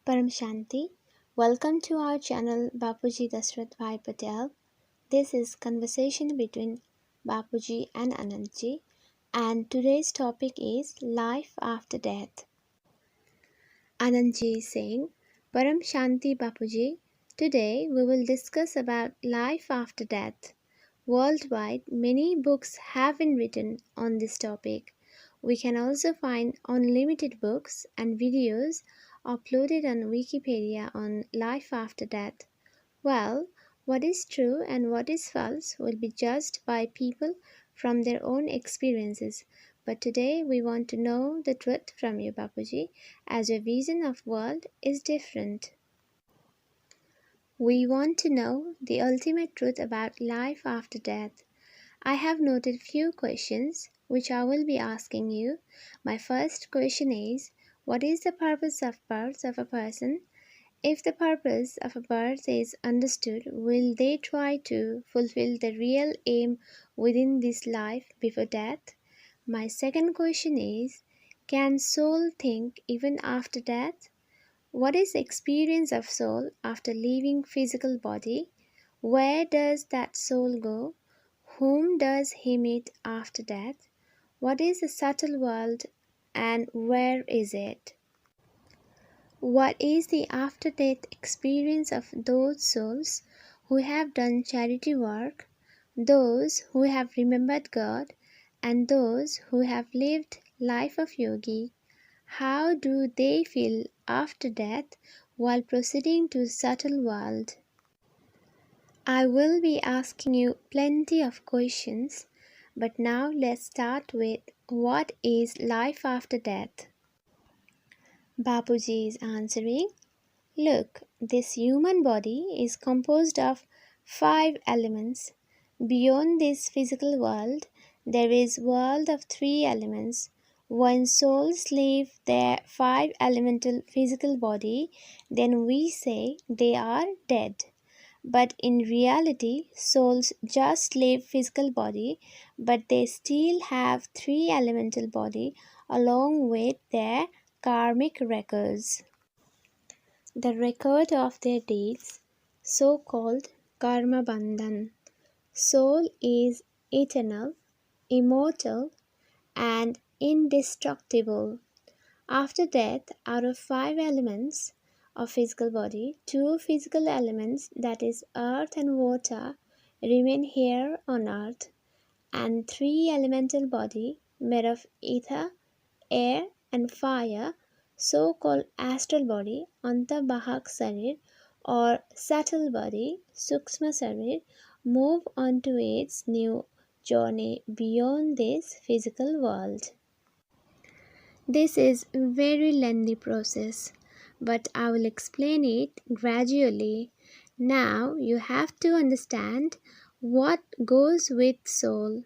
Param Shanti. Welcome to our channel Bapuji Dasrath Bhai Patel. This is conversation between Bapuji and Anandji, and today's topic is life after death. Anandji is saying, Param Shanti Bapuji, today we will discuss about life after death. Worldwide, many books have been written on this topic. We can also find unlimited books and videos uploaded on Wikipedia on life after death. Well, what is true and what is false will be judged by people from their own experiences. But today we want to know the truth from you, Bapuji, as your vision of world is different. We want to know the ultimate truth about life after death. I have noted few questions which I will be asking you. My first question is, what is the purpose of birth of a person? If the purpose of a birth is understood, will they try to fulfill the real aim within this life before death? My second question is, can soul think even after death? What is the experience of soul after leaving physical body? Where does that soul go? Whom does he meet after death? What is the subtle world and where is it? What is the after-death experience of those souls who have done charity work, those who have remembered God, and those who have lived life of yogi? How do they feel after death while proceeding to subtle world? I will be asking you plenty of questions, but now let's start with what is life after death? Bapuji is answering, look, this human body is composed of 5 elements. Beyond this physical world, there is world of 3 elements. When souls leave their 5 elemental physical body, then we say they are dead. But in reality, souls just leave physical body, but they still have 3 elemental body along with their karmic records. The record of their deeds, so called karma bandhan. Soul is eternal, immortal, and indestructible. After death, out of 5 elements of physical body, 2 physical elements, that is earth and water, remain here on earth, and 3 elemental body made of ether, air and fire, so called astral body, Antarbahak Sarir, or subtle body, Sukshma Sarir, move on to its new journey beyond this physical world. This is a very lengthy process, but I will explain it gradually. Now you have to understand what goes with soul.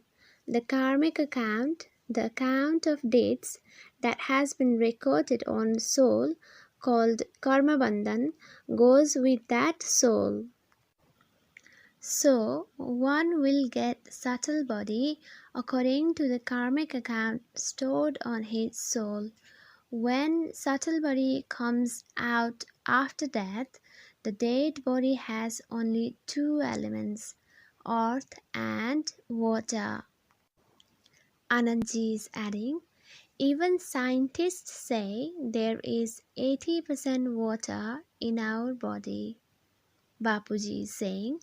The karmic account, the account of deeds that has been recorded on soul, called karma bandhan, goes with that soul. So, one will get subtle body according to the karmic account stored on his soul. When subtle body comes out after death, the dead body has only 2 elements, earth and water. Anandji is adding, even scientists say there is 80% water in our body. Bapuji is saying,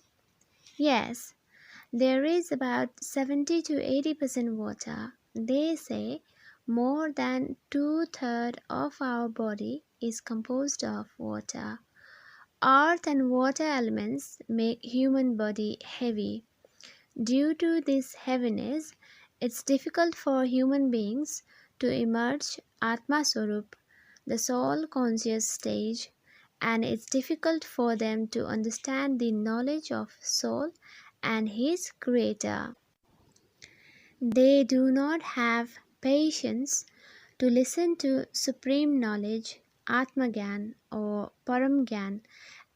yes, there is about 70 to 80% water. They say more than 2/3 of our body is composed of water. Earth and water elements make human body heavy. Due to this heaviness, it's difficult for human beings to emerge Atma Swarup, the soul conscious stage, and it's difficult for them to understand the knowledge of soul and his creator. They do not have patience to listen to supreme knowledge, Atmagyan or Paramgyan,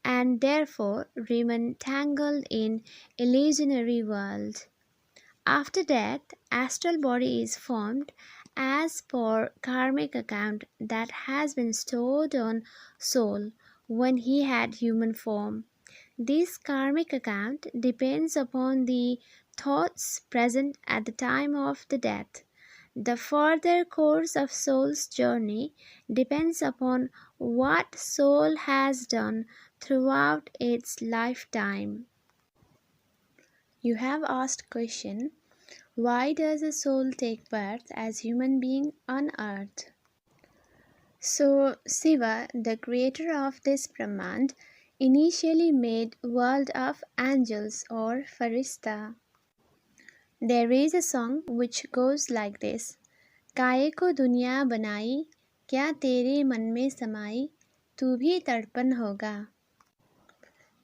and therefore remain tangled in illusionary world. After death, astral body is formed as per karmic account that has been stored on soul when he had human form. This karmic account depends upon the thoughts present at the time of the death. The further course of soul's journey depends upon what soul has done throughout its lifetime. You have asked question, why does a soul take birth as human being on earth? So Shiva, the creator of this Brahmand, initially made world of angels or Farishta. There is a song which goes like this: काहे को दुनिया बनाई, क्या तेरे मन में समाई, तू भी तड़पन होगा.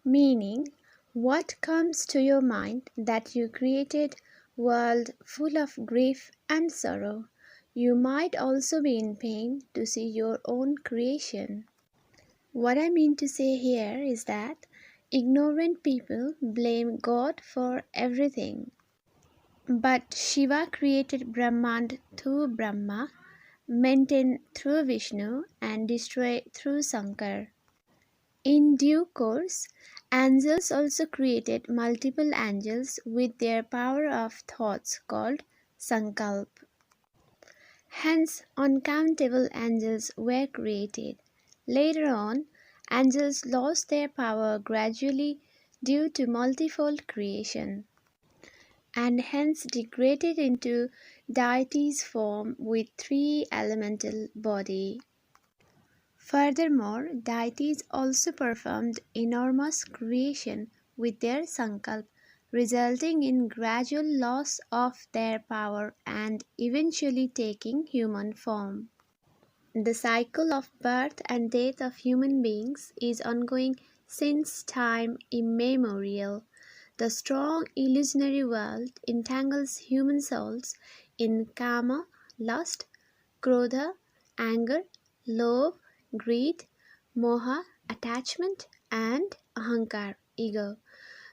Meaning, what comes to your mind that you created world full of grief and sorrow? You might also be in pain to see your own creation. What I mean to say here is that ignorant people blame God for everything. But Shiva created Brahmand through Brahma, maintained through Vishnu, and destroyed through Shankar. In due course, angels also created multiple angels with their power of thoughts called Sankalp. Hence, uncountable angels were created. Later on, angels lost their power gradually due to multifold creation, and hence degraded into deities form with three elemental body. Furthermore, deities also performed enormous creation with their sankalp, resulting in gradual loss of their power and eventually taking human form. The cycle of birth and death of human beings is ongoing since time immemorial. The strong illusionary world entangles human souls in kama, lust, krodha, anger, love, greed, moha, attachment, and ahankar, ego.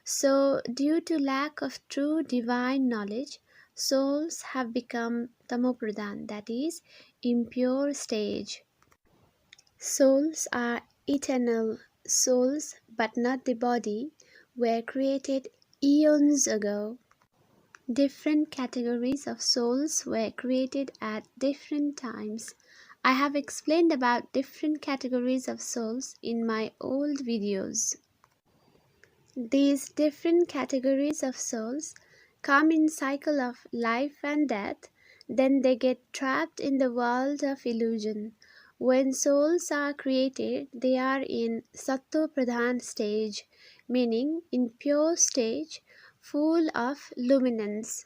So, due to lack of true divine knowledge, souls have become tamopradhan, that is, impure stage. Souls are eternal. Souls, but not the body, were created eons ago. Different categories of souls were created at different times. I have explained about different categories of souls in my old videos. These different categories of souls come in cycle of life and death, then they get trapped in the world of illusion. When souls are created, they are in Satto Pradhan stage, meaning in pure stage, full of luminance.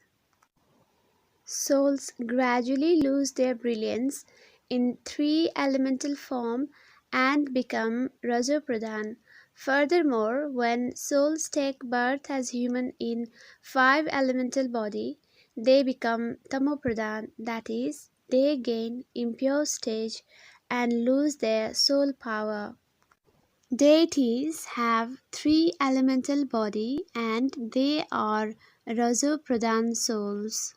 Souls gradually lose their brilliance in three elemental form and become Rajopradhan. Furthermore, when souls take birth as human in five elemental body, they become Tamopradhan, that is, they gain impure stage and lose their soul power. Deities have three elemental body and they are Rajopradhan souls.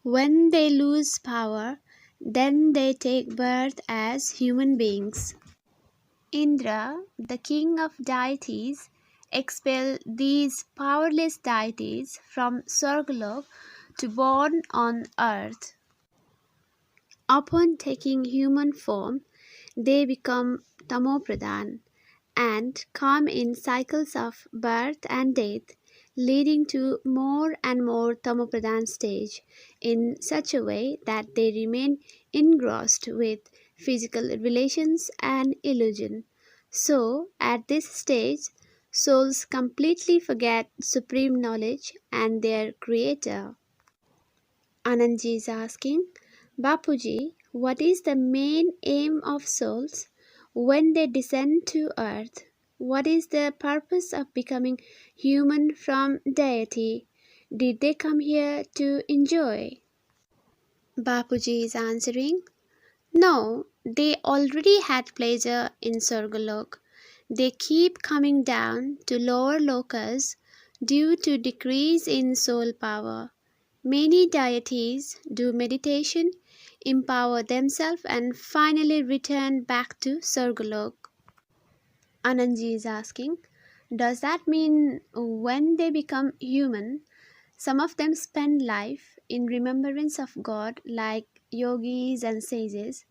When they lose power, then they take birth as human beings. Indra, the king of deities, expelled these powerless deities from Swargalok to born on earth. Upon taking human form, they become Tamopradhan and come in cycles of birth and death, leading to more and more Tamopradhan stage in such a way that they remain engrossed with physical relations and illusion. So, at this stage, souls completely forget supreme knowledge and their creator. Anandji is asking, Bapuji, what is the main aim of souls when they descend to earth? What is the purpose of becoming human from deity? Did they come here to enjoy? Bapuji is answering, no, they already had pleasure in Swargalok. They keep coming down to lower lokas due to decrease in soul power. Many deities do meditation, empower themselves, and finally return back to Sargalok. Anandji is asking, does that mean when they become human, some of them spend life in remembrance of God, like yogis and sages,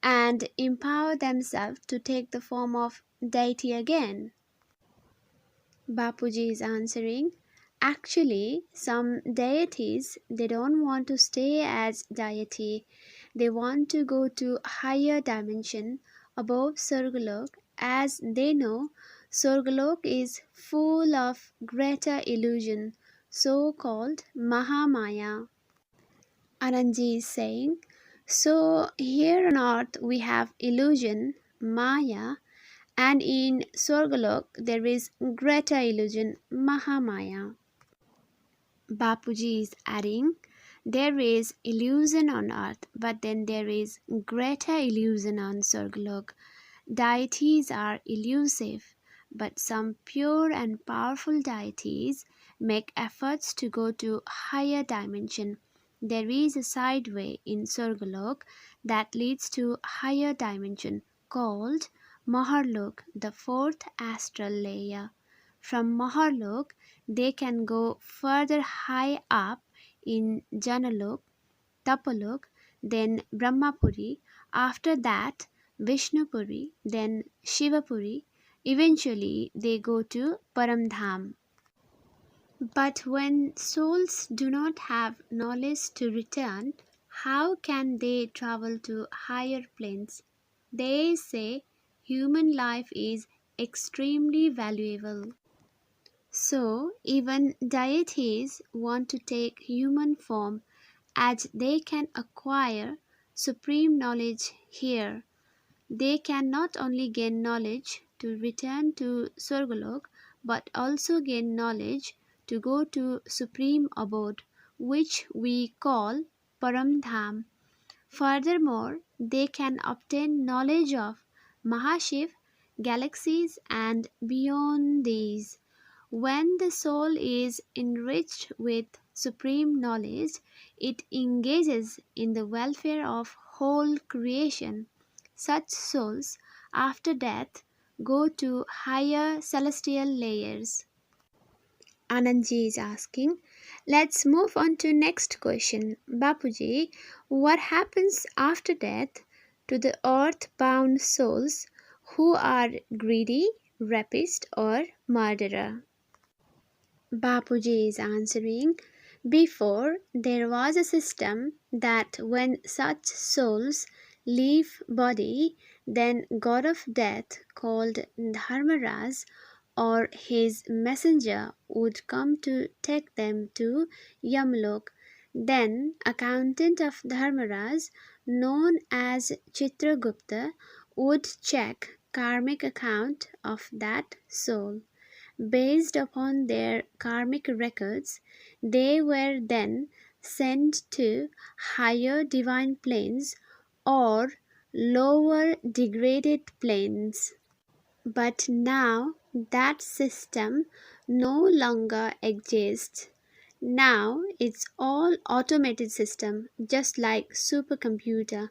and empower themselves to take the form of deity again? Bapuji is answering, actually, some deities they don't want to stay as deity. They want to go to higher dimension above Surgalok, as they know Surgalok is full of greater illusion, so called Mahamaya. Anandji is saying, so here on earth we have illusion, Maya, and in Swargalok there is greater illusion, Mahamaya. Bapuji is adding, there is illusion on earth, but then there is greater illusion on Swargalok. Deities are elusive, but some pure and powerful deities make efforts to go to higher dimension. There is a side way in Swargalok that leads to higher dimension called Maharlok, the fourth astral layer. From Maharlok, they can go further high up in Janalok, Tapalok, then Brahmapuri, after that Vishnupuri, then Shivapuri. Eventually, they go to Paramdham. But when souls do not have knowledge to return, how can they travel to higher planes? They say human life is extremely valuable. So, even deities want to take human form as they can acquire supreme knowledge here. They can not only gain knowledge to return to Swargalok, but also gain knowledge to go to supreme abode, which we call Paramdham. Furthermore, they can obtain knowledge of Mahashiv, galaxies, and beyond these. When the soul is enriched with supreme knowledge, it engages in the welfare of whole creation. Such souls, after death, go to higher celestial layers. Anandji is asking, let's move on to next question. Bapuji, what happens after death to the earth-bound souls who are greedy, rapist, or murderer? Bapuji is answering, before there was a system that when such souls leave body, then god of death called Dharmaraj or his messenger would come to take them to Yamlok. Then accountant of Dharmaraj, known as Chitragupta, would check karmic account of that soul. Based upon their karmic records, they were then sent to higher divine planes or lower degraded planes. But now that system no longer exists. Now it's all automated system, just like supercomputer.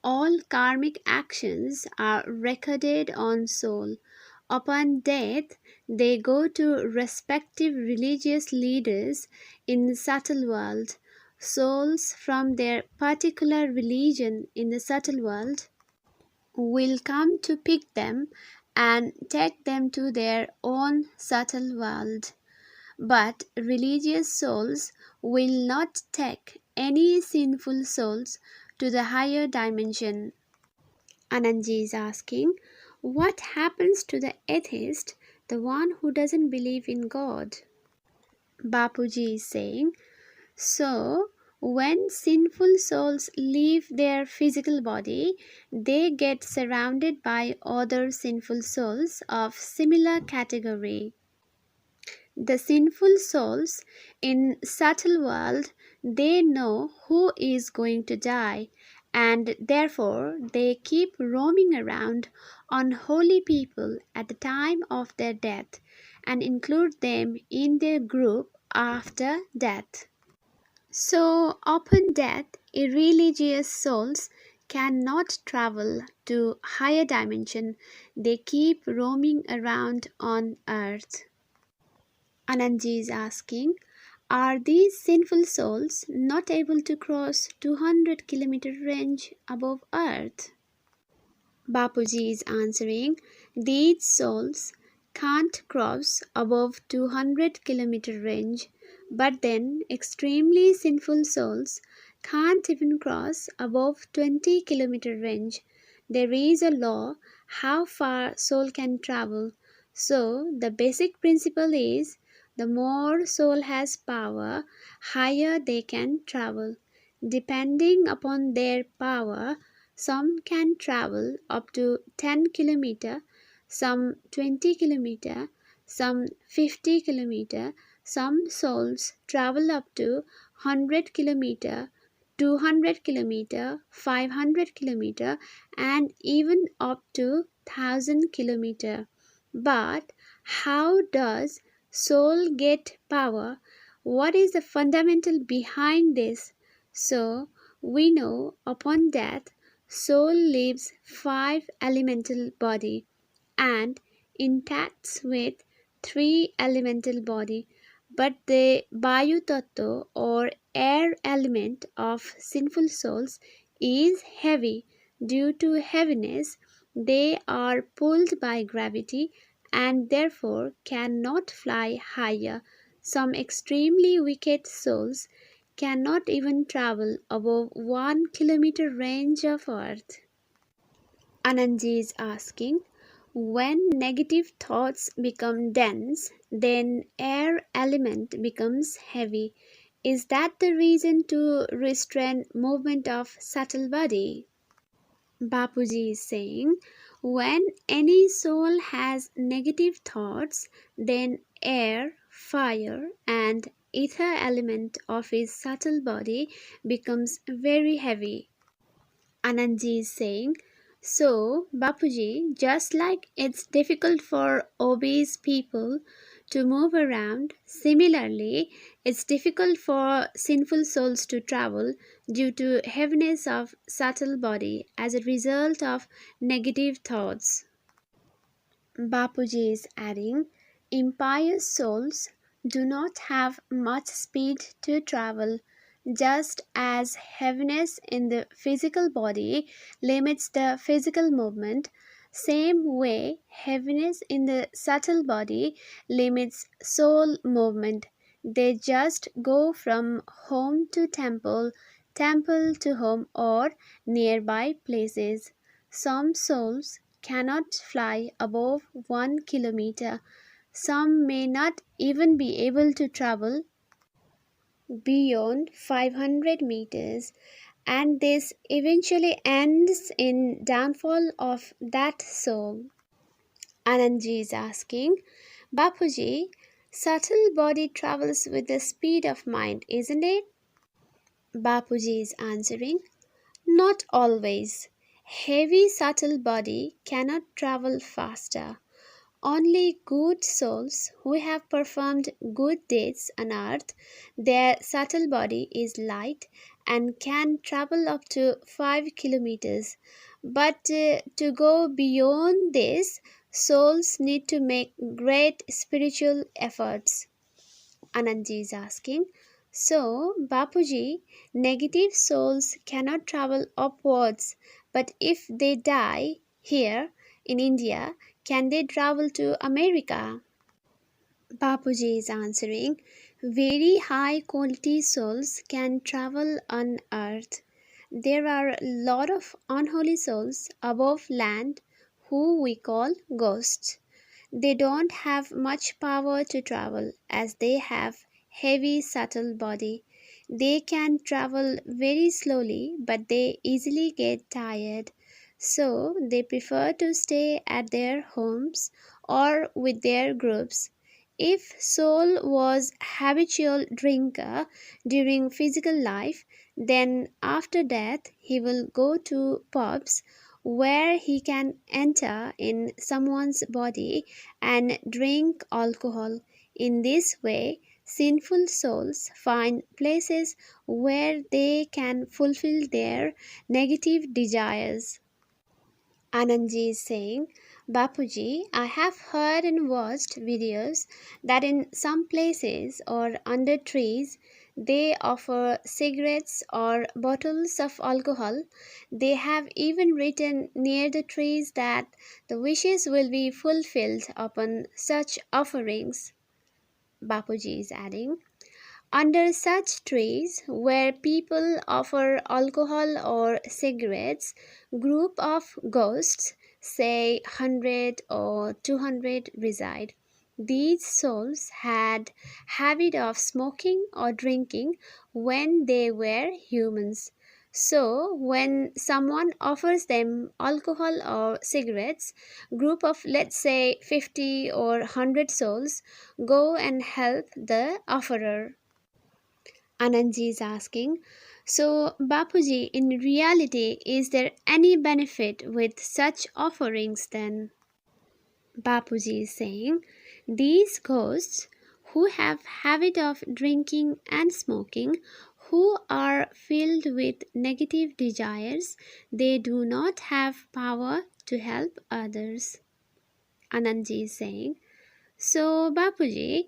All karmic actions are recorded on soul. Upon death, they go to respective religious leaders in the subtle world. Souls from their particular religion in the subtle world will come to pick them and take them to their own subtle world. But religious souls will not take any sinful souls to the higher dimension. Anandji is asking, what happens to the atheist, the one who doesn't believe in God? Bapuji is saying, so when sinful souls leave their physical body, they get surrounded by other sinful souls of similar category. The sinful souls in subtle world, they know who is going to die, and therefore they keep roaming around unholy people at the time of their death and include them in their group after death. So, upon death, irreligious souls cannot travel to higher dimension. They keep roaming around on earth. Anandji is asking, are these sinful souls not able to cross 200-kilometer range above earth? Bapuji is answering, these souls can't cross above 200-kilometer range, but then extremely sinful souls can't even cross above 20-kilometer range. There is a law how far soul can travel. So the basic principle is the more soul has power, higher they can travel. Depending upon their power, some can travel up to 10 kilometer, some 20 kilometer, some 50 kilometer. Some souls travel up to 100 kilometer, 200 kilometer, 500 kilometer, and even up to 1000 kilometer. But how does soul get power? What is the fundamental behind this? So we know upon death soul leaves five elemental body and intacts with three elemental body, but the Bayu Tattva or air element of sinful souls is heavy. Due to heaviness, they are pulled by gravity and therefore cannot fly higher. Some extremely wicked souls cannot even travel above 1 kilometer range of earth. Anandji is asking, when negative thoughts become dense, then air element becomes heavy. Is that the reason to restrain movement of subtle body? Bapuji is saying, when any soul has negative thoughts, then air, fire, and ether element of his subtle body becomes very heavy. Anandji is saying, so Bapuji, just like it's difficult for obese people to move around, similarly, it's difficult for sinful souls to travel due to heaviness of subtle body as a result of negative thoughts. Bapuji is adding, impious souls do not have much speed to travel, just as heaviness in the physical body limits the physical movement, same way heaviness in the subtle body limits soul movement. They just go from home to temple, temple to home, or nearby places. Some souls cannot fly above 1 kilometer. Some may not even be able to travel beyond 500 meters, and this eventually ends in downfall of that soul. Anandji is asking, Bapuji, subtle body travels with the speed of mind, isn't it? Bapuji is answering, not always. Heavy subtle body cannot travel faster. Only good souls who have performed good deeds on earth, their subtle body is light and can travel up to 5 kilometers. But to go beyond this, souls need to make great spiritual efforts. Anandji is asking, so Bapuji, negative souls cannot travel upwards, but if they die here in India, can they travel to America? Bapuji is answering, very high quality souls can travel on earth. There are a lot of unholy souls above land who we call ghosts. They don't have much power to travel as they have heavy subtle body. They can travel very slowly but they easily get tired. So they prefer to stay at their homes or with their groups. If soul was habitual drinker during physical life, then after death he will go to pubs where he can enter in someone's body and drink alcohol. In this way, Sinful souls find places where they can fulfill their negative desires. Anandji is saying, Bapuji, I have heard and watched videos that in some places or under trees they offer cigarettes or bottles of alcohol. They have even written near the trees that the wishes will be fulfilled upon such offerings. Bapuji is adding, under such trees where people offer alcohol or cigarettes, group of ghosts, say 100 or 200 reside. These souls had habit of smoking or drinking when they were humans. So when someone offers them alcohol or cigarettes, group of let's say 50 or 100 souls go and help the offerer. Anandji is asking, so Bapuji, in reality, is there any benefit with such offerings then? Bapuji is saying, these ghosts who have habit of drinking and smoking, who are filled with negative desires, they do not have power to help others. Anandji is saying, so Bapuji,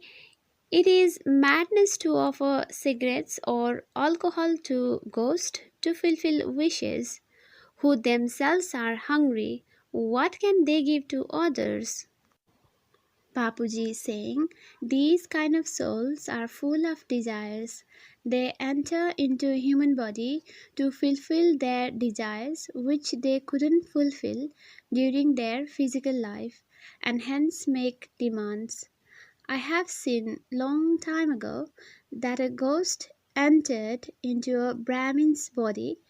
it is madness to offer cigarettes or alcohol to ghosts to fulfill wishes, who themselves are hungry. What can they give to others? Bapuji is saying, these kind of souls are full of desires. They enter into a human body to fulfill their desires which they couldn't fulfill during their physical life and hence make demands. I have seen long time ago that a ghost entered into a Brahmin's body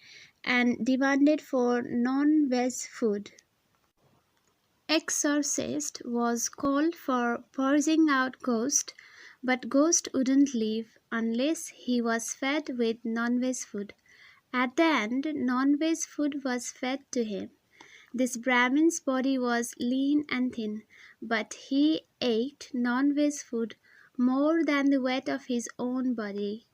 and demanded for non-veg food. Exorcist was called for purging out ghost, but ghost wouldn't leave unless he was fed with non-veg food. At the end, non-veg food was fed to him. This Brahmin's body was lean and thin, but he ate non-veg food more than the weight of his own body.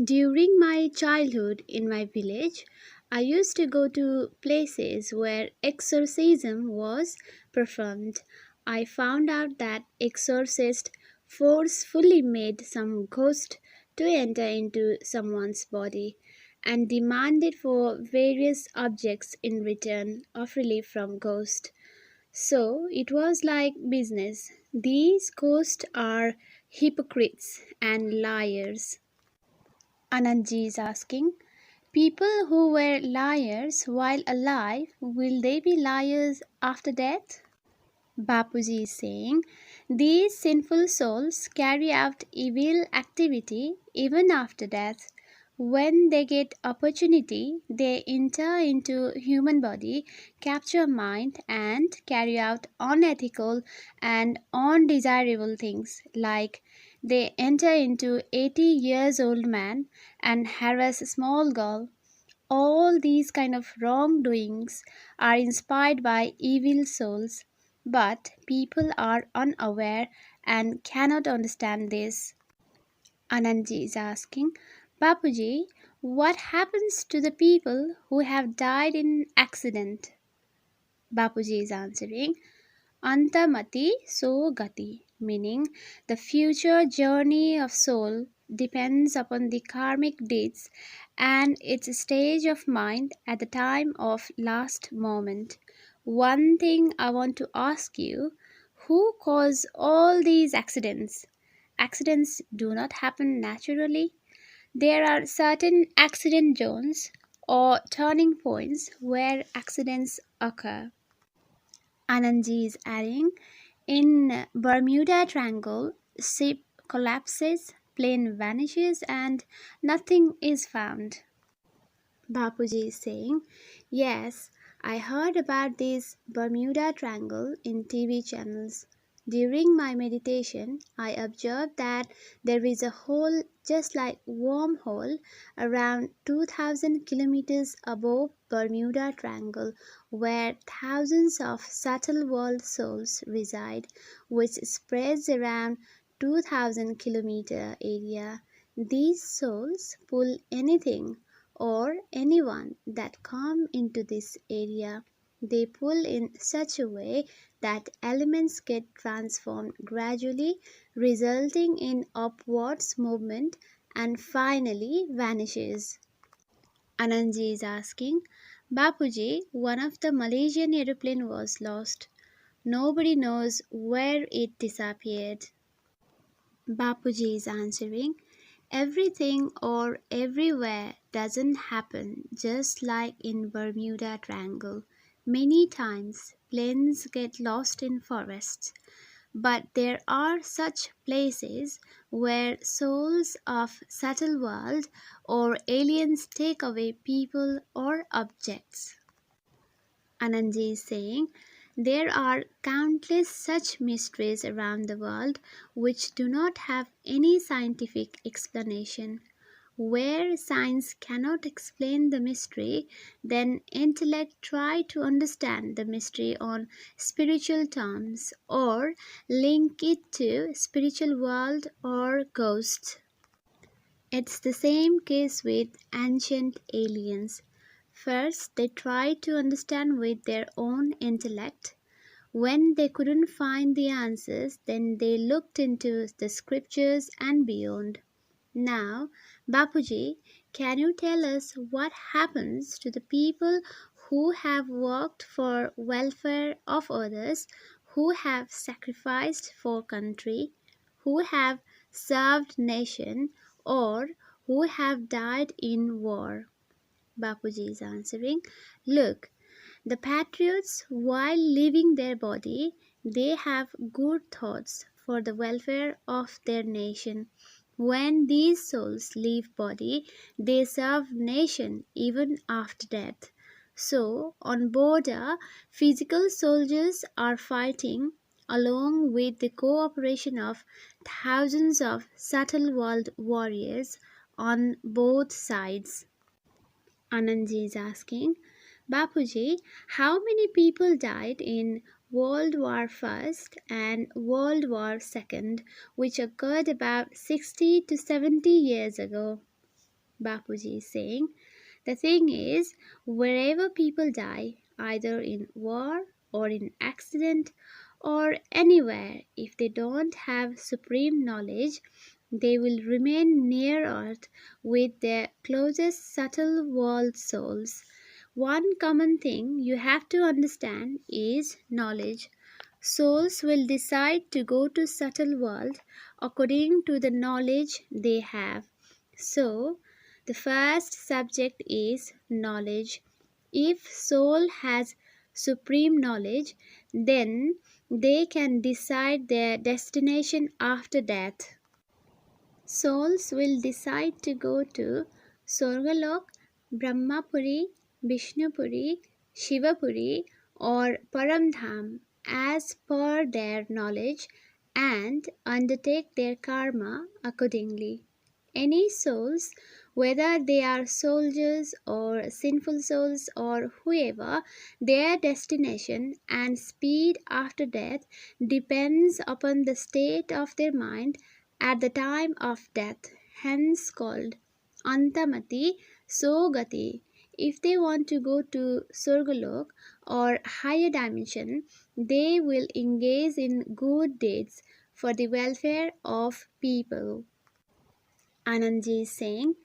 During my childhood in my village, I used to go to places where exorcism was performed. I found out that exorcists forcefully made some ghost to enter into someone's body and demanded for various objects in return of relief from ghost. So it was like business. These ghosts are hypocrites and liars. Anandji is asking, people who were liars while alive, will they be liars after death? Bapuji is saying, these sinful souls carry out evil activity even after death. When they get opportunity, they enter into human body, capture mind and carry out unethical and undesirable things like they enter into 80 years old man and harass a small girl. All these kind of wrongdoings are inspired by evil souls, but people are unaware and cannot understand this. Anandji is asking, Bapuji, what happens to the people who have died in accident? Bapuji is answering, Antamati so gati, meaning the future journey of soul depends upon the karmic deeds and its stage of mind at the time of last moment. One thing I want to ask you, who caused all these accidents? Accidents do not happen naturally. There are certain accident zones or turning points where accidents occur. Anandji is adding, in Bermuda Triangle, ship collapses, plane vanishes, and nothing is found. Bapuji is saying, yes, I heard about this Bermuda Triangle in TV channels. During my meditation, I observed that there is a hole just like wormhole around 2000 kilometers above Bermuda Triangle where thousands of subtle world souls reside, which spreads around 2,000-kilometer area. These souls pull anything or anyone that come into this area. They pull in such a way that elements get transformed gradually, resulting in upwards movement and finally vanishes. Anandji is asking, Bapuji, one of the Malaysian aeroplane was lost. Nobody knows where it disappeared. Bapuji is answering, everything or everywhere doesn't happen just like in Bermuda Triangle. Many times planes get lost in forests, but there are such places where souls of subtle world or aliens take away people or objects. Anandji is saying, there are countless such mysteries around the world which do not have any scientific explanation. Where science cannot explain the mystery, then intellect try to understand the mystery on spiritual terms or link it to spiritual world or ghosts. It's the same case with ancient aliens. First, they tried to understand with their own intellect. When they couldn't find the answers, then they looked into the scriptures and beyond. Now, Bapuji, can you tell us what happens to the people who have worked for welfare of others, who have sacrificed for country, who have served nation, or who have died in war? Bapuji is answering, look, the patriots, while leaving their body, they have good thoughts for the welfare of their nation. When these souls leave body, they serve nation even after death. So, on border, physical soldiers are fighting along with the cooperation of thousands of subtle world warriors on both sides. Anandji is asking, Bapuji, how many people died in World War First and World War Second, which occurred about 60 to 70 years ago? Bapuji is saying, the thing is, wherever people die, either in war or in accident or anywhere, if they don't have supreme knowledge, they will remain near earth with their closest subtle world souls. One common thing you have to understand is knowledge. Souls will decide to go to subtle world according to the knowledge they have. So, the first subject is knowledge. If soul has supreme knowledge, then they can decide their destination after death. Souls will decide to go to Sorgalok, Brahmapuri, Vishnupuri, Shivapuri, or Paramdham as per their knowledge and undertake their karma accordingly. Any souls, whether they are soldiers or sinful souls or whoever, their destination and speed after death depends upon the state of their mind at the time of death, hence called Antamati Sogati. If they want to go to Surgalok or higher dimension, they will engage in good deeds for the welfare of people. Anandji is saying,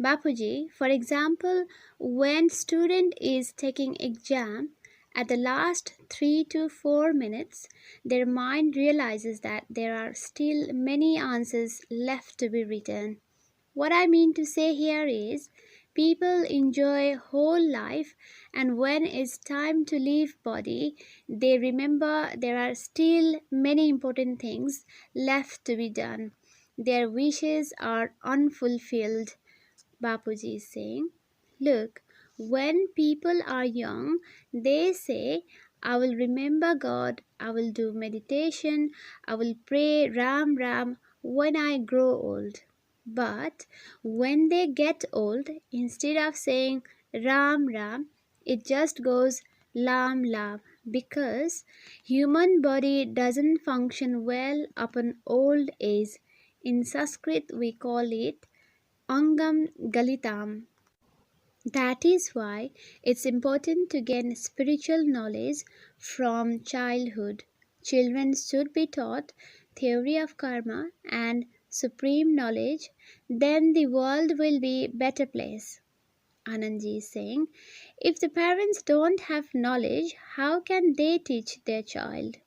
Bapuji, for example, when student is taking exam, at the last 3 to 4 minutes, their mind realizes that there are still many answers left to be written. What I mean to say here is, people enjoy whole life and when it's time to leave body, they remember there are still many important things left to be done. Their wishes are unfulfilled. Bapuji is saying, look, when people are young, they say, I will remember God, I will do meditation, I will pray Ram Ram when I grow old. But when they get old, instead of saying Ram Ram, it just goes Lam Lam. Because human body doesn't function well upon old age. In Sanskrit we call it Angam Galitam. That is why it's important to gain spiritual knowledge from childhood. Children should be taught theory of karma and supreme knowledge, then the world will be better place. Anandji is saying, if the parents don't have knowledge, how can they teach their child?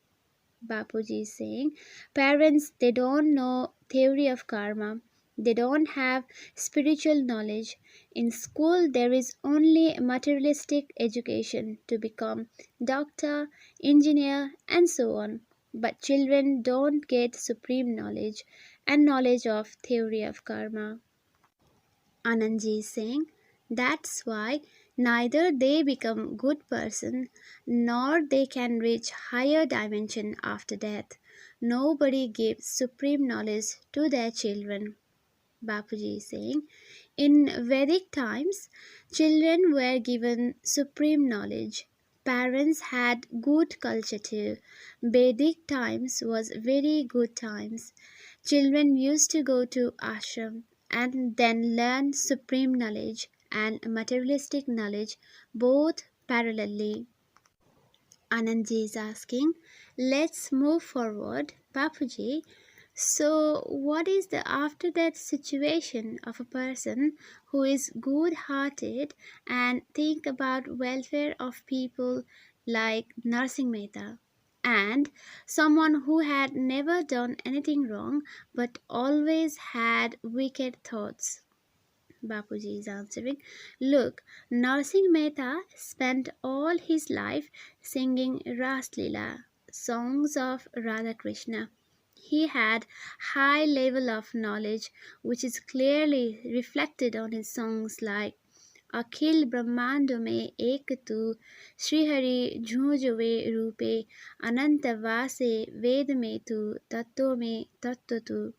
Bapuji is saying, parents they don't know theory of karma. They don't have spiritual knowledge. In school there is only materialistic education to become doctor, engineer and so on. But children don't get supreme knowledge and knowledge of theory of karma. Anandji is saying that's why neither they become good person nor they can reach higher dimension after death. Nobody gives supreme knowledge to their children. Bapuji is saying in Vedic times children were given supreme knowledge. Parents had good culture too. Vedic times was very good times. Children used to go to ashram and then learn supreme knowledge and materialistic knowledge both parallelly. Anandji is asking, let's move forward, Bapuji. So, what is the after death situation of a person who is good hearted and think about welfare of people like Narsing Mehta? And someone who had never done anything wrong but always had wicked thoughts. Bapuji is answering, look, Narsing Mehta spent all his life singing Ras Leela, songs of Radha Krishna. He had high level of knowledge which is clearly reflected on his songs like अखिल ब्रह्मांड में एक तू श्रीहरि झूझवे रूपे अनंत वासे वेद में तू तत्व में तत्व तू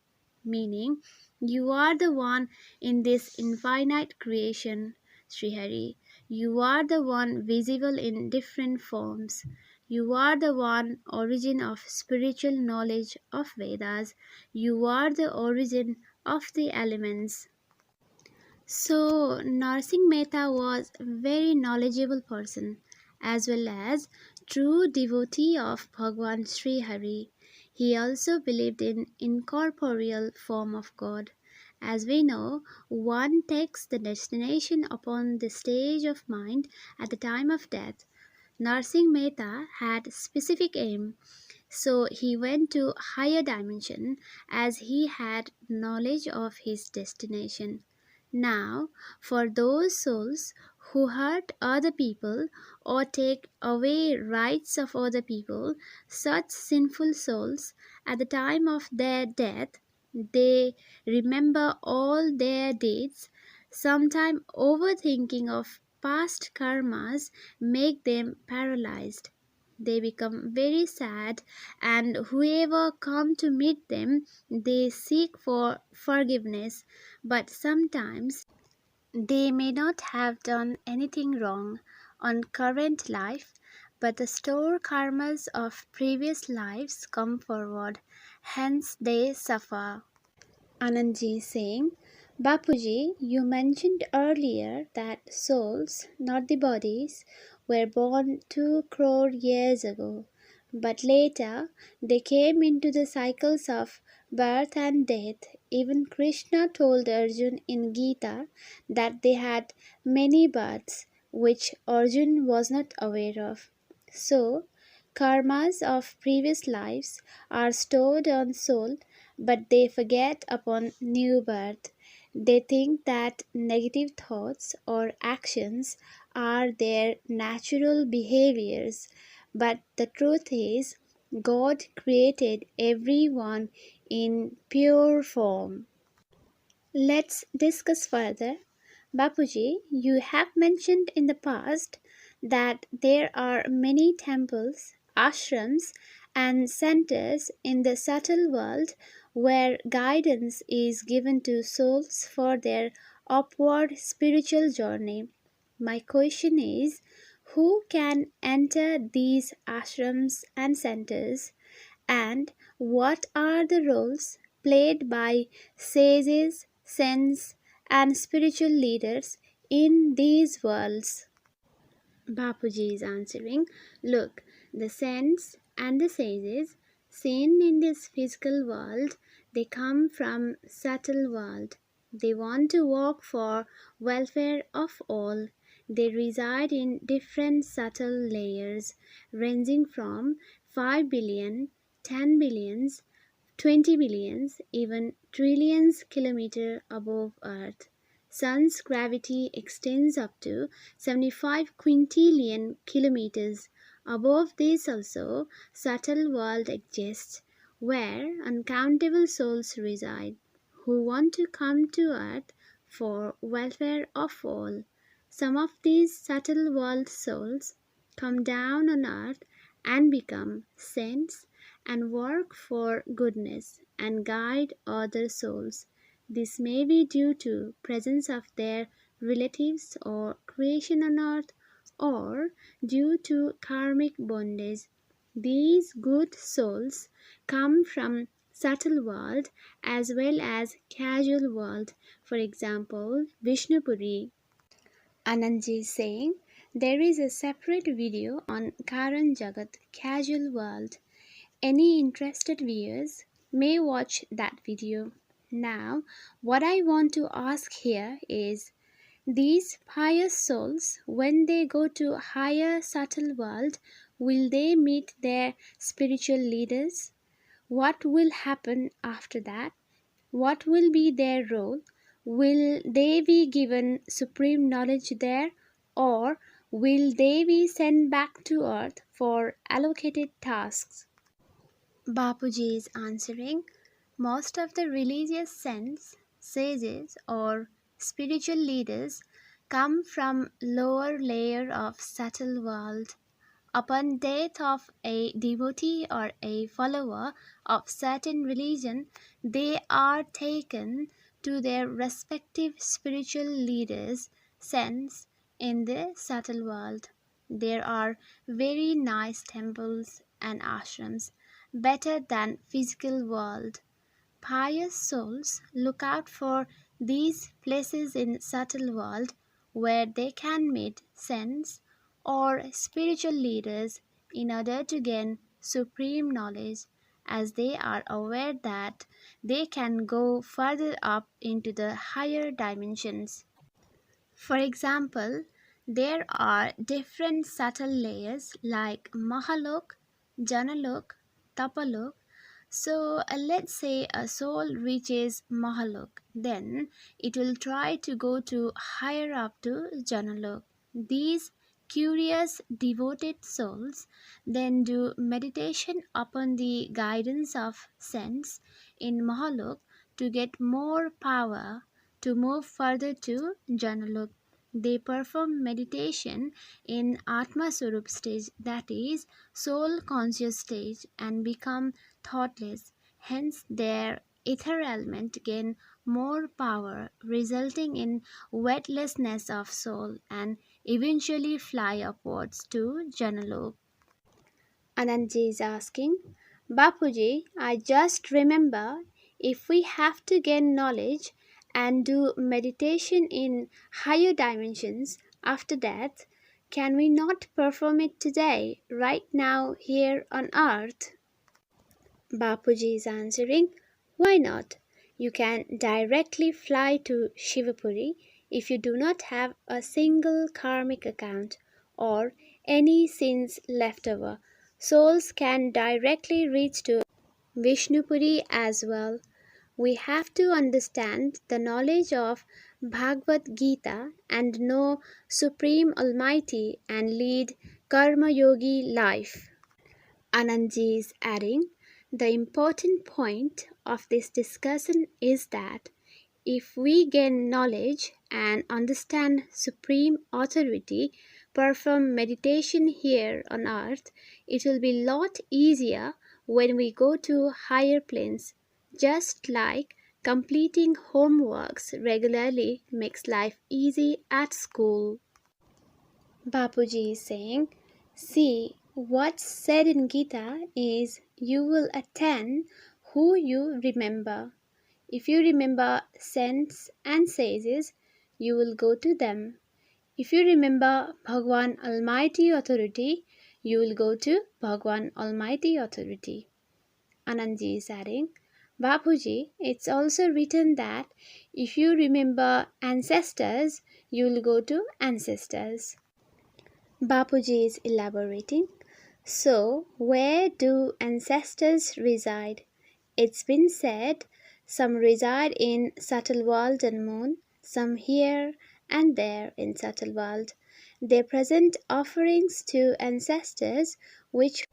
meaning you are the one in this infinite creation Srihari. You are the one visible in different forms. You are the one origin of spiritual knowledge of Vedas. You are the origin of the elements. So, Narsing Mehta was a very knowledgeable person as well as true devotee of Bhagwan Sri Hari. He also believed in incorporeal form of God. As we know, one takes the destination upon the stage of mind at the time of death. Narsing Mehta had specific aim, so he went to higher dimension as he had knowledge of his destination. Now, for those souls who hurt other people or take away rights of other people, such sinful souls, at the time of their death, they remember all their deeds. Sometime overthinking of past karmas make them paralyzed. They become very sad, and whoever come to meet them, they seek for forgiveness, but sometimes they may not have done anything wrong on current life, but the store karmas of previous lives come forward, hence they suffer. Anandji is saying, Bapuji, you mentioned earlier that souls, not the bodies, were born 2 crore years ago, but later they came into the cycles of birth and death. Even Krishna told Arjun in Gita that they had many births, which Arjun was not aware of. So, karmas of previous lives are stored on soul but they forget upon new birth. They think that negative thoughts or actions are their natural behaviors, but the truth is, God created everyone in pure form. Let's discuss further. Bapuji, you have mentioned in the past that there are many temples, ashrams, and centers in the subtle world where guidance is given to souls for their upward spiritual journey. My question is Who can enter these ashrams and centers, and what are the roles played by sages, saints, and spiritual leaders in these worlds? Bapuji is answering, look, the saints and the sages seen in this physical world, they come from subtle world. They want to work for welfare of all. They reside in different subtle layers ranging from 5 billion, 10 billions, 20 billions, even trillions kilometers above Earth. Sun's gravity extends up to 75 quintillion kilometers. Above this also, subtle world exists, where uncountable souls reside, who want to come to Earth for welfare of all. Some of these subtle world souls come down on Earth and become saints and work for goodness and guide other souls. This may be due to presence of their relatives or creation on earth, or due to karmic bondage. These good souls come from subtle world as well as casual world. For example, Vishnupuri. Anandji is saying there is a separate video on Karan Jagat casual world. Any interested viewers may watch that video. Now, what I want to ask here is these pious souls, when they go to higher subtle world, will they meet their spiritual leaders? What will happen after that? What will be their role? Will they be given supreme knowledge there, or will they be sent back to earth for allocated tasks? Bapuji is answering, most of the religious saints, sages, or spiritual leaders come from lower layer of subtle world. Upon death of a devotee or a follower of certain religion, they are taken to their respective spiritual leaders, saints in the subtle world. There are very nice temples and ashrams, better than physical world. Pious souls look out for these places in subtle world where they can meet saints or spiritual leaders in order to gain supreme knowledge, as they are aware that they can go further up into the higher dimensions. For example, there are different subtle layers like Mahalok, Janalok, Tapalok. So let's say a soul reaches Mahalok, then it will try to go to higher up to Janalok. These curious devoted souls then do meditation upon the guidance of saints in Mahalok to get more power to move further to Janalok. They perform meditation in Atma Swarup stage, that is, soul conscious stage, and become thoughtless. Hence, their ether element gain more power, resulting in weightlessness of soul, and eventually fly upwards to Janalok. Anandji is asking, Bapuji, I just remember if we have to gain knowledge and do meditation in higher dimensions after death, can we not perform it today, right now, here on earth? Bapuji is answering, why not? You can directly fly to Shivapuri if you do not have a single karmic account or any sins left over. Souls can directly reach to Vishnupuri as well. We have to understand the knowledge of Bhagavad Gita and know Supreme Almighty and lead Karma Yogi life. Anandji is adding, the important point of this discussion is that if we gain knowledge and understand supreme authority, perform meditation here on earth, it will be lot easier when we go to higher planes. Just like completing homeworks regularly makes life easy at school. Bapuji is saying, see, what's said in Gita is you will attain who you remember. If you remember saints and sages, you will go to them. If you remember Bhagwan Almighty Authority, you will go to Bhagwan Almighty Authority. Anandji is adding, Bapuji, it's also written that if you remember ancestors, you will go to ancestors. Bapuji is elaborating. So, where do ancestors reside? It's been said some reside in subtle world and moon, some here and there in subtle world. They present offerings to ancestors which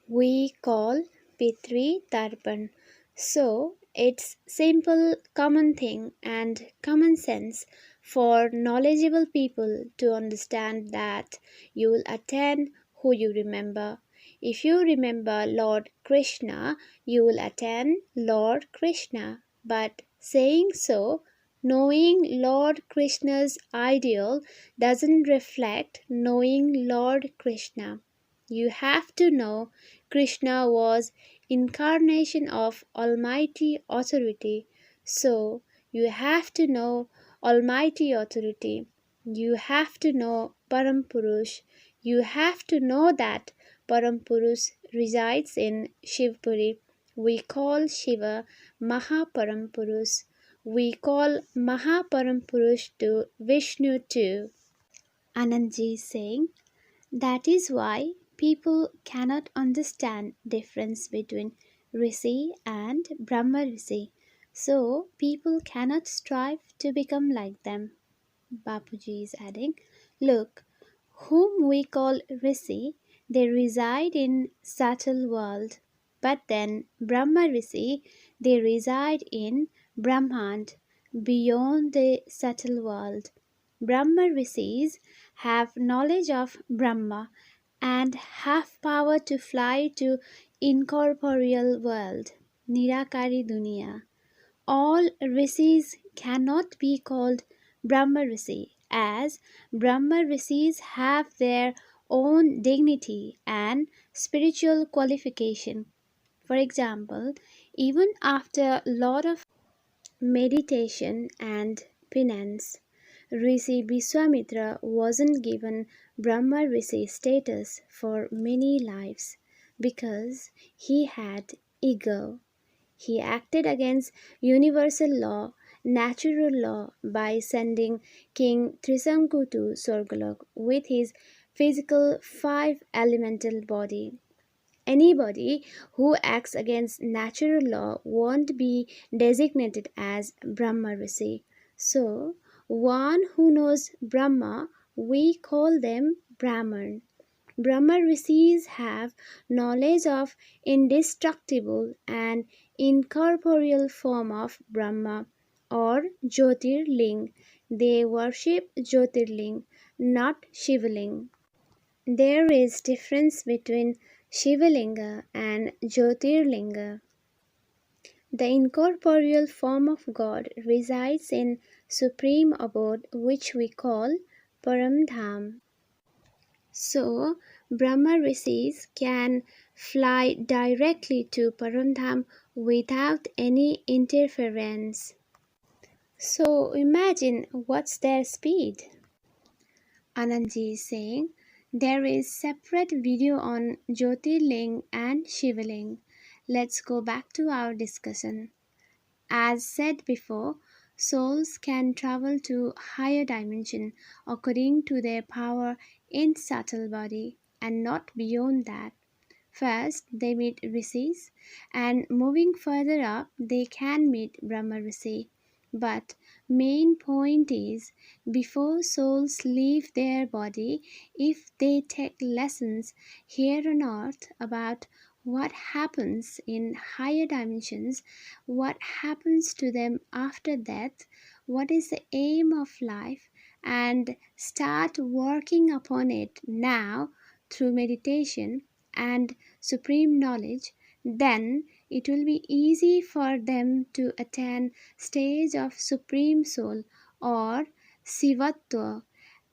we call Pitri Tarpan. So it's simple common thing and common sense for knowledgeable people to understand that you will attain who you remember. If you remember Lord Krishna, you will attain Lord Krishna. But saying so, knowing Lord Krishna's ideal doesn't reflect knowing Lord Krishna. You have to know Krishna was incarnation of Almighty Authority. So you have to know Almighty Authority. You have to know Param Purush. You have to know that Param Purush resides in Shivpuri. We call Shiva Mahaparam Purush. We call Mahaparam Purush to Vishnu too. Anandji is saying, that is why people cannot understand difference between Rishi and Brahma Rishi. So people cannot strive to become like them. Bapuji is adding, look, whom we call Rishi, they reside in subtle world. But then Brahma Rishi, they reside in Brahmand, beyond the subtle world. Brahma Rishis have knowledge of Brahma and have power to fly to incorporeal world, Nirakari Dunya. All rishis cannot be called Brahma Rishi, as Brahma Rishis have their own dignity and spiritual qualification. For example, even after a lot of meditation and penance, Rishi Biswamitra wasn't given Brahma Rishi status for many lives because he had ego. He acted against universal law, natural law, by sending King Trisanku to Sorgalok with his physical five elemental body. Anybody who acts against natural law won't be designated as Brahma Rishi. So, one who knows Brahma, we call them Brahman. Brahma Rishis have knowledge of indestructible and incorporeal form of Brahma or Jyotirling. They worship Jyotirling, not Shivaling. There is difference between Shivalinga and Jyotirlinga. The incorporeal form of God resides in supreme abode which we call Paramdham. So, Brahma Rishis can fly directly to Paramdham without any interference. So, imagine what's their speed. Anandji is saying, there is separate video on Jyotirling and Shivaling. Let's go back to our discussion. As said before, souls can travel to higher dimension according to their power in subtle body and not beyond that. First, they meet rishis, and moving further up, they can meet Brahma Rishi. But main point is, before souls leave their body, if they take lessons here on earth about what happens in higher dimensions, what happens to them after death, what is the aim of life, and start working upon it now through meditation and supreme knowledge, then it will be easy for them to attain stage of supreme soul or sivatva,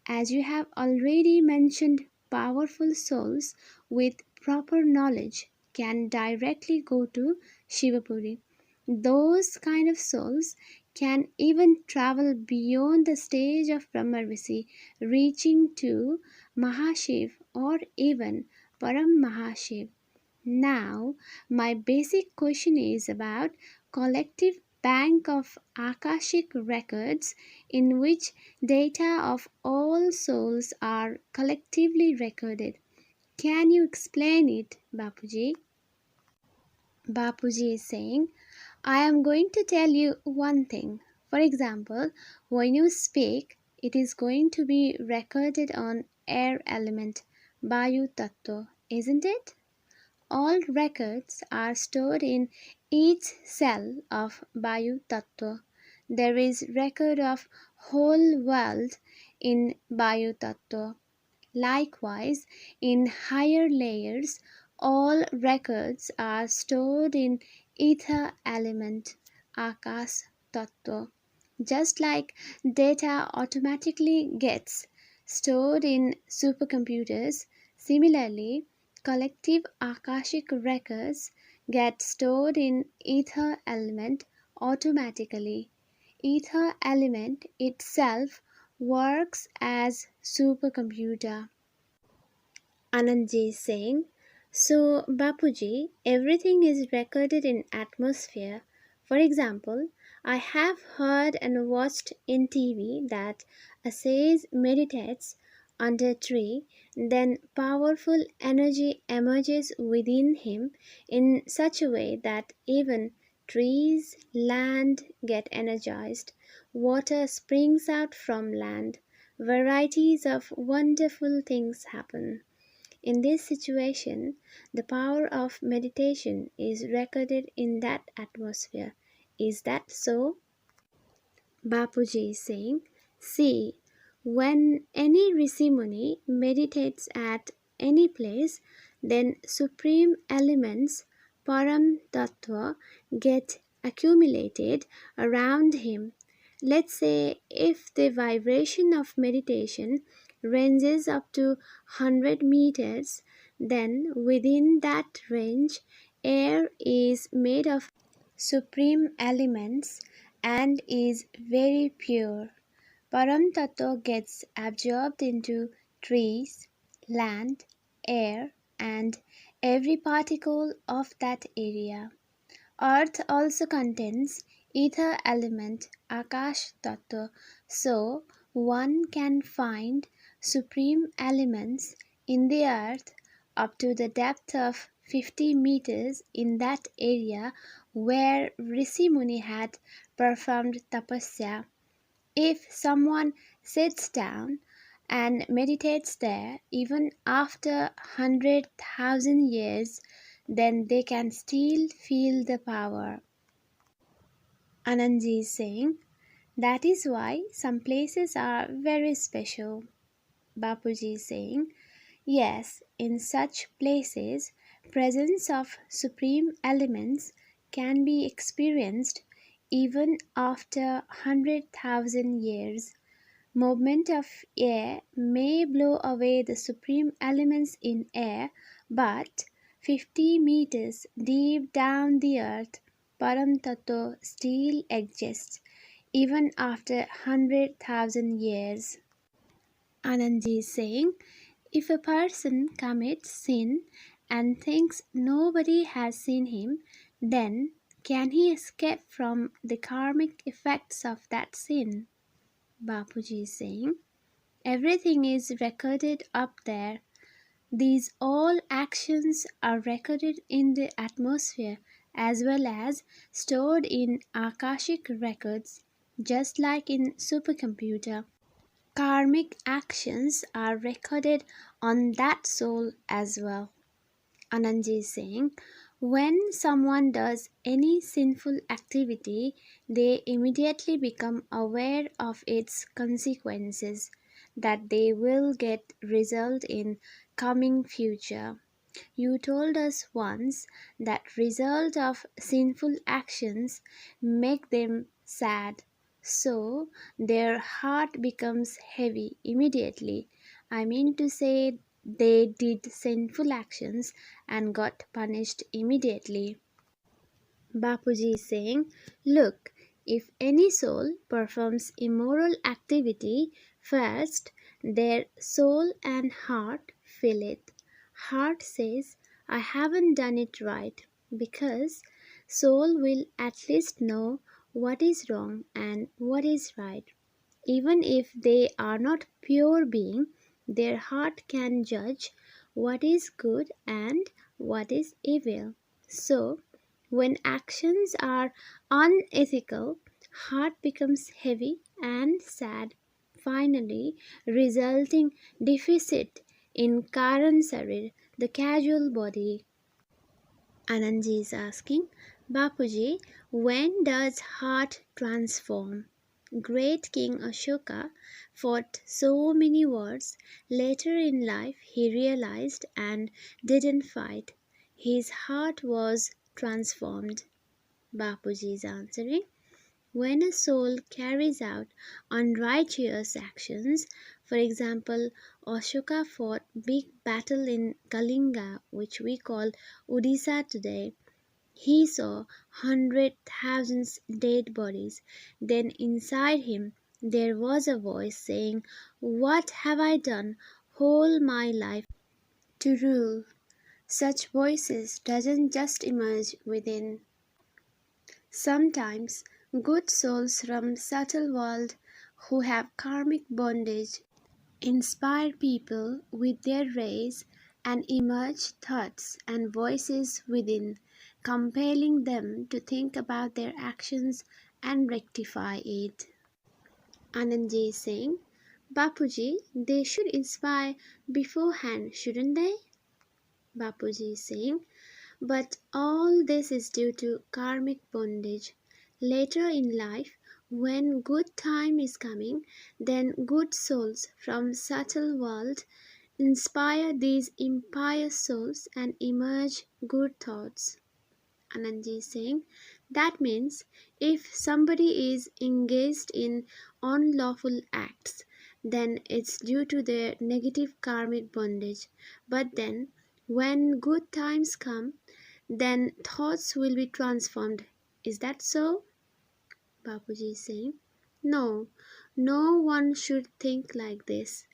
As you have already mentioned, powerful souls with proper knowledge can directly go to Shivapuri. Those kind of souls can even travel beyond the stage of Brahmarvisi, reaching to Mahashiv or even Param Mahashiv. Now, my basic question is about collective bank of Akashic records in which data of all souls are collectively recorded. Can you explain it, Bapuji? Bapuji is saying, I am going to tell you one thing. For example, when you speak, it is going to be recorded on air element, Bayu Tattva, isn't it? All records are stored in each cell of Bayu Tattva. There is record of whole world in Bayu Tattva. Likewise, in higher layers, all records are stored in ether element, Akash Tattva. Just like data automatically gets stored in supercomputers, similarly, collective Akashic records get stored in ether element automatically. Ether element itself works as supercomputer. Anandji is saying, so Bapuji, everything is recorded in atmosphere. For example, I have heard and watched in TV that a sage meditates under a tree, then powerful energy emerges within him in such a way that even trees, land get energized, water springs out from land, varieties of wonderful things happen. In this situation, the power of meditation is recorded in that atmosphere. Is that so? Bapuji is saying, see, when any Rishi Muni meditates at any place, then supreme elements, Param Tattva, get accumulated around him. Let's say if the vibration of meditation ranges up to 100 meters, then within that range, air is made of supreme elements and is very pure. Param Tattva gets absorbed into trees, land, air, and every particle of that area. Earth also contains ether element Akash Tattva, so one can find supreme elements in the earth up to the depth of 50 meters in that area where Rishi Muni had performed tapasya. If someone sits down and meditates there even after 100,000 years, then they can still feel the power. Anandji is saying, that is why some places are very special. Bapuji is saying, yes, in such places, presence of supreme elements can be experienced even after 100,000 years. Movement of air may blow away the supreme elements in air, but 50 meters deep down the earth, Param Tattva still exists, even after 100,000 years. Anandji is saying, if a person commits sin and thinks nobody has seen him, then can he escape from the karmic effects of that sin? Bapuji is saying, everything is recorded up there. These all actions are recorded in the atmosphere as well as stored in Akashic records, just like in supercomputer. Karmic actions are recorded on that soul as well. Anandji is saying, when someone does any sinful activity, they immediately become aware of its consequences, that they will get result in coming future. You told us once that result of sinful actions make them sad. So their heart becomes heavy immediately. I mean to say, they did sinful actions and got punished immediately. Bapuji is saying, look, if any soul performs immoral activity first, their soul and heart feel it. Heart says, I haven't done it right, because soul will at least know what is wrong and what is right. Even if they are not pure being, their heart can judge what is good and what is evil. So, when actions are unethical, heart becomes heavy and sad, finally resulting deficit in Karan Sarir, the casual body. Anandji is asking, Bapuji, when does heart transform? Great King Ashoka fought so many wars. Later in life, he realized and didn't fight. His heart was transformed. Bapuji is answering, when a soul carries out unrighteous actions, for example, Ashoka fought big battle in Kalinga, which we call Odisha today. He saw hundred thousands dead bodies. Then inside him there was a voice saying, what have I done whole my life to rule? Such voices doesn't just emerge within. Sometimes good souls from subtle world who have karmic bondage inspire people with their rays and emerge thoughts and voices within, compelling them to think about their actions and rectify it. Anandji is saying, Bapuji, they should inspire beforehand, shouldn't they? Bapuji is saying, but all this is due to karmic bondage. Later in life, when good time is coming, then good souls from subtle world inspire these impious souls and emerge good thoughts. Anandji is saying, that means if somebody is engaged in unlawful acts, then it's due to their negative karmic bondage. But then, when good times come, then thoughts will be transformed. Is that so? Bapuji is saying, no, no one should think like this.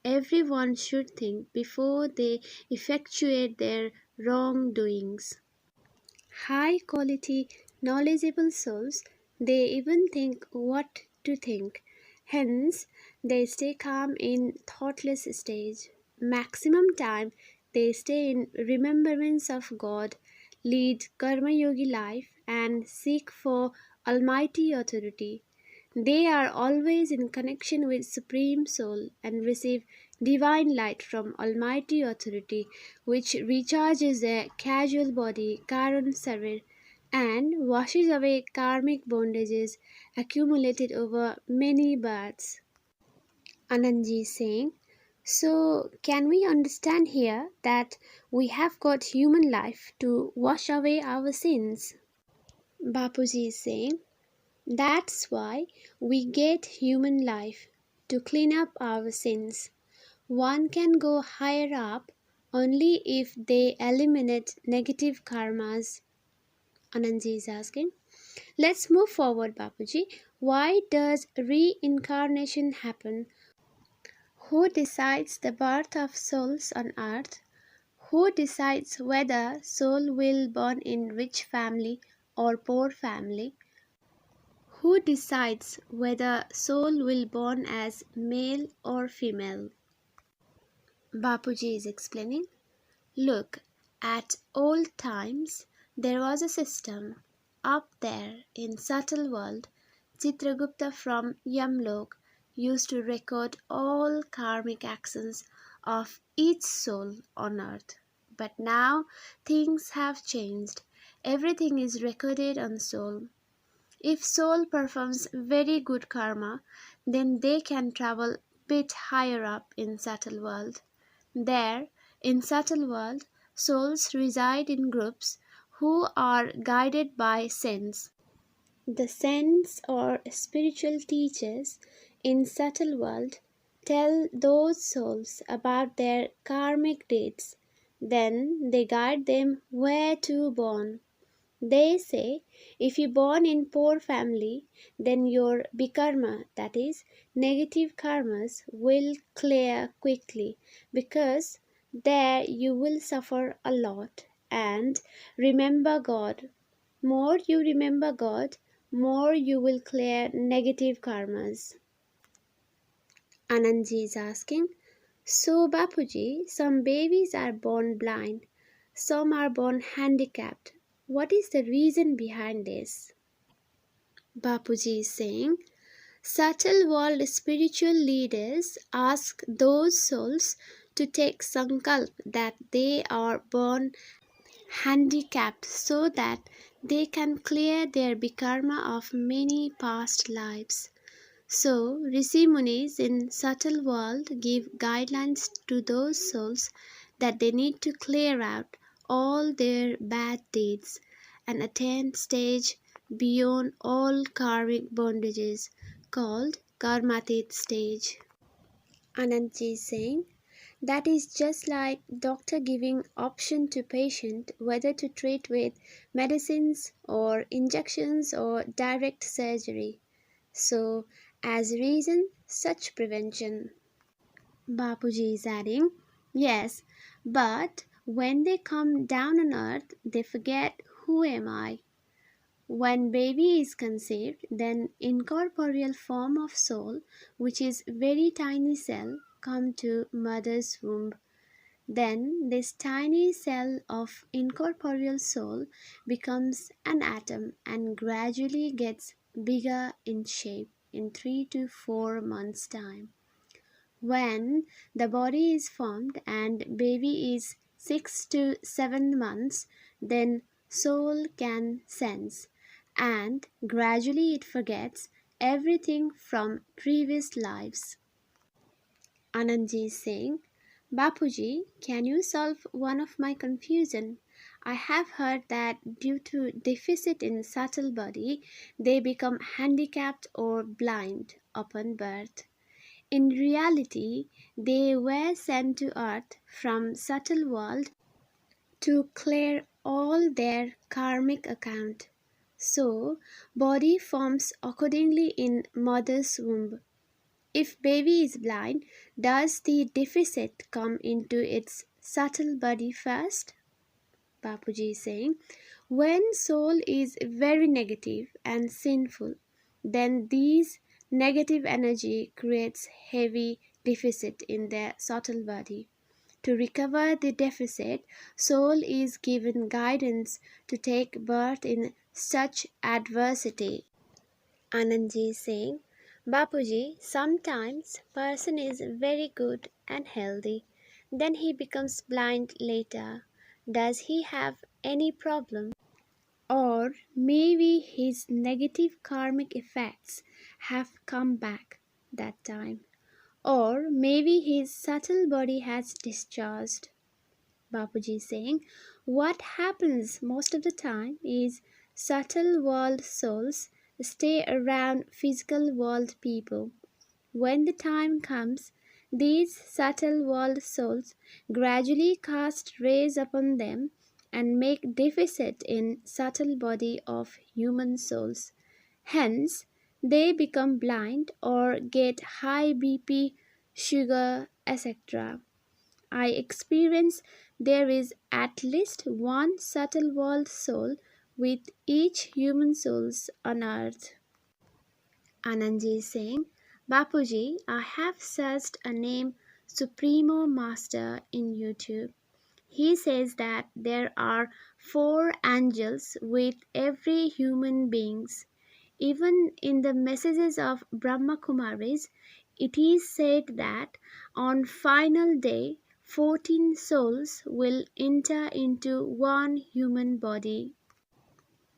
Everyone should think before they effectuate their wrongdoings. High quality, knowledgeable souls, they even think what to think. Hence, they stay calm in thoughtless stage. Maximum time, they stay in remembrance of God, lead karma yogi life, and seek for almighty authority. They are always in connection with Supreme Soul and receive divine light from Almighty Authority, which recharges their casual body, Karan Sarir, and washes away karmic bondages accumulated over many births. Anandji is saying, so can we understand here that we have got human life to wash away our sins? Bapuji is saying, that's why we get human life, to clean up our sins. One can go higher up only if they eliminate negative karmas. Anandji is asking, let's move forward, Bapuji. Why does reincarnation happen? Who decides the birth of souls on earth? Who decides whether soul will born in rich family or poor family? Who decides whether soul will born as male or female? Bapuji is explaining. Look, at old times there was a system. Up there in subtle world, Chitragupta from Yamlok used to record all karmic actions of each soul on earth. But now things have changed. Everything is recorded on soul. If soul performs very good karma, then they can travel bit higher up in subtle world. There, in subtle world, souls reside in groups who are guided by sense. The saints or spiritual teachers in subtle world tell those souls about their karmic deeds. Then they guide them where to born. They say if you born in poor family, then your bikarma, that is, negative karmas, will clear quickly because there you will suffer a lot. And remember God. More you remember God, more you will clear negative karmas. Anandji is asking, so Bapuji, some babies are born blind, some are born handicapped. What is the reason behind this? Bapuji is saying, subtle world spiritual leaders ask those souls to take sankalp that they are born handicapped so that they can clear their bikarma of many past lives. So, Rishi Munis in subtle world give guidelines to those souls that they need to clear out all their bad deeds and attain stage beyond all karmic bondages called karmatit stage. Anandji is saying, that is just like doctor giving option to patient whether to treat with medicines or injections or direct surgery. So, as reason, such prevention. Bapuji is adding, yes, but when they come down on earth, they forget who am I. When baby is conceived, then incorporeal form of soul, which is very tiny cell, come to mother's womb. Then this tiny cell of incorporeal soul becomes an atom and gradually gets bigger in shape in 3 to 4 months time. When the body is formed and baby is 6 to 7 months, then soul can sense and gradually it forgets everything from previous lives. Anandji is saying, Bapuji, can you solve one of my confusion? I have heard that due to deficit in subtle body, they become handicapped or blind upon birth. In reality, they were sent to earth from subtle world to clear all their karmic account. So, body forms accordingly in mother's womb. If baby is blind, does the deficit come into its subtle body first? Bapuji is saying, when soul is very negative and sinful, then these negative energy creates heavy deficit in their subtle body. To recover the deficit, soul is given guidance to take birth in such adversity. Anandji is saying, Bapuji, sometimes person is very good and healthy, then he becomes blind later. Does he have any problem? Or maybe his negative karmic effects have come back that time. Or maybe his subtle body has discharged. Bapuji is saying, what happens most of the time is subtle world souls stay around physical world people. When the time comes, these subtle world souls gradually cast rays upon them and make deficit in subtle body of human souls. Hence, they become blind or get high BP, sugar, etc. I experience there is at least one subtle world soul with each human souls on earth. Anandji is saying, Bapuji, I have searched a name Supremo Master in YouTube. He says that there are 4 angels with every human beings. Even in the messages of Brahma Kumaris, it is said that on final day 14 souls will enter into one human body.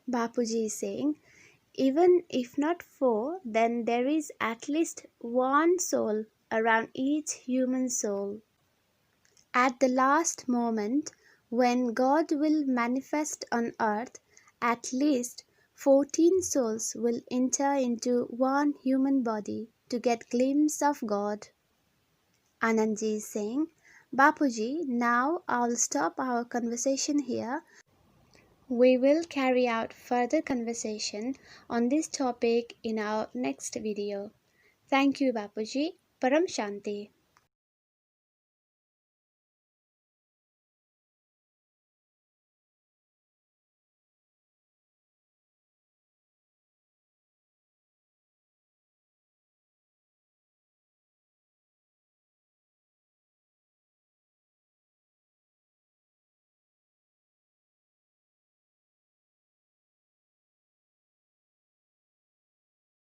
Bapuji is saying, even if not 4, then there is at least one soul around each human soul. At the last moment, when God will manifest on earth, at least 14 souls will enter into one human body to get glimpse of God. Anandji is saying, Bapuji, now I'll stop our conversation here. We will carry out further conversation on this topic in our next video. Thank you, Bapuji. Param Shanti.